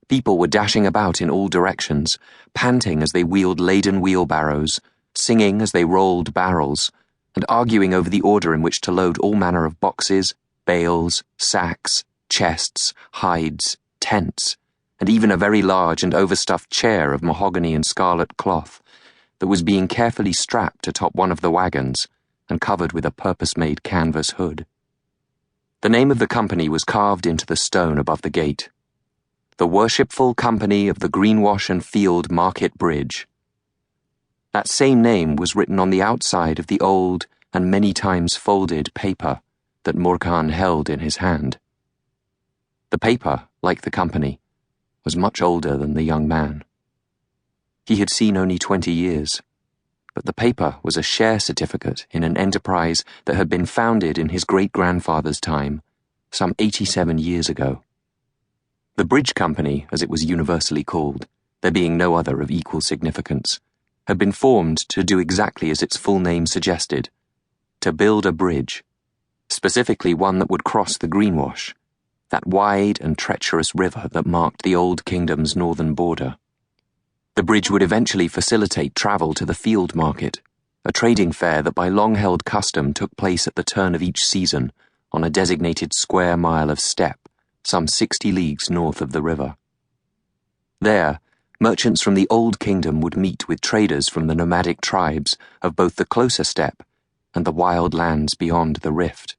People were dashing about in all directions, panting as they wheeled laden wheelbarrows, singing as they rolled barrels, and arguing over the order in which to load all manner of boxes, bales, sacks, chests, hides, tents, and even a very large and overstuffed chair of mahogany and scarlet cloth that was being carefully strapped atop one of the wagons and covered with a purpose-made canvas hood. The name of the company was carved into the stone above the gate. The Worshipful Company of the Greenwash and Field Market Bridge. That same name was written on the outside of the old and many times folded paper that Morkan held in his hand. The paper, like the company, was much older than the young man. He had seen only 20 years, but the paper was a share certificate in an enterprise that had been founded in his great-grandfather's time, some 87 years ago. The Bridge Company, as it was universally called, there being no other of equal significance, had been formed to do exactly as its full name suggested, to build a bridge, specifically one that would cross the Greenwash, that wide and treacherous river that marked the Old Kingdom's northern border. The bridge would eventually facilitate travel to the field market, a trading fair that by long-held custom took place at the turn of each season on a designated square mile of steppe, some 60 leagues north of the river. There, merchants from the Old Kingdom would meet with traders from the nomadic tribes of both the closer steppe and the wild lands beyond the rift,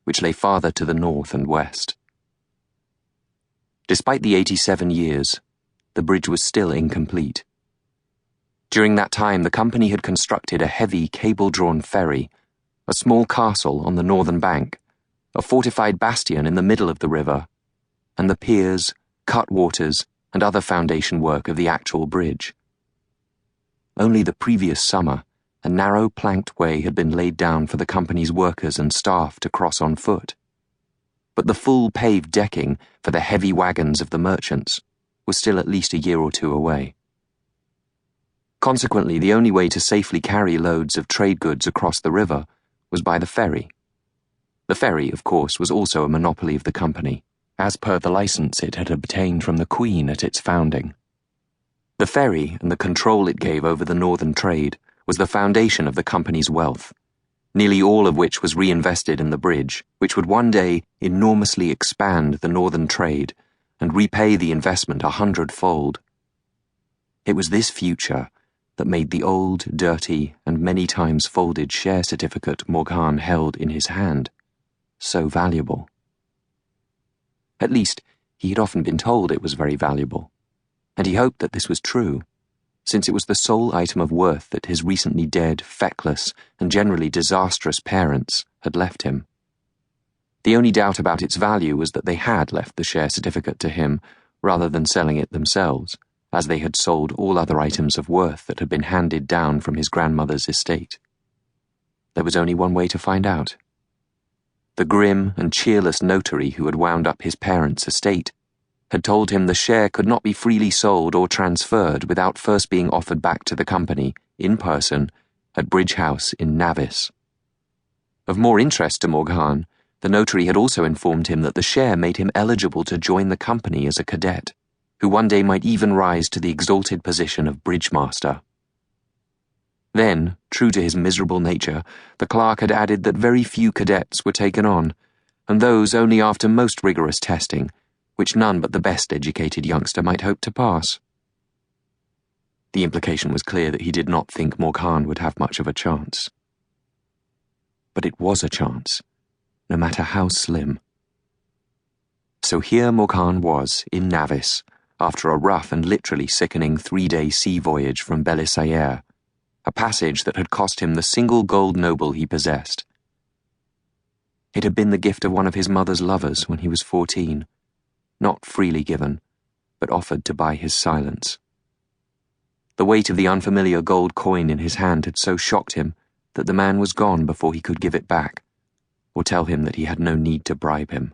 which lay farther to the north and west. Despite the 87 years, the bridge was still incomplete. During that time, the company had constructed a heavy cable-drawn ferry, a small castle on the northern bank, a fortified bastion in the middle of the river, and the piers, cutwaters, and other foundation work of the actual bridge. Only the previous summer, a narrow planked way had been laid down for the company's workers and staff to cross on foot. But the full paved decking for the heavy wagons of the merchants was still at least a year or two away. Consequently, the only way to safely carry loads of trade goods across the river was by the ferry. The ferry, of course, was also a monopoly of the company, as per the license it had obtained from the Queen at its founding. The ferry and the control it gave over the northern trade was the foundation of the company's wealth, nearly all of which was reinvested in the bridge, which would one day enormously expand the northern trade and repay the investment 100-fold. It was this future that made the old, dirty, and many times folded share certificate Morkan held in his hand so valuable. At least, he had often been told it was very valuable, and he hoped that this was true, since it was the sole item of worth that his recently dead, feckless, and generally disastrous parents had left him. The only doubt about its value was that they had left the share certificate to him rather than selling it themselves, as they had sold all other items of worth that had been handed down from his grandmother's estate. There was only one way to find out. The grim and cheerless notary who had wound up his parents' estate had told him the share could not be freely sold or transferred without first being offered back to the company, in person, at Bridge House in Navis. Of more interest to Morkan, the notary had also informed him that the share made him eligible to join the company as a cadet, who one day might even rise to the exalted position of bridge master. Then, true to his miserable nature, the clerk had added that very few cadets were taken on, and those only after most rigorous testing, which none but the best educated youngster might hope to pass. The implication was clear that he did not think Morkan would have much of a chance. But it was a chance, no matter how slim. So here Morkan was, in Navis, after a rough and literally sickening 3-day sea voyage from Belissayer, a passage that had cost him the single gold noble he possessed. It had been the gift of one of his mother's lovers when he was 14, not freely given, but offered to buy his silence. The weight of the unfamiliar gold coin in his hand had so shocked him that the man was gone before he could give it back, or tell him that he had no need to bribe him.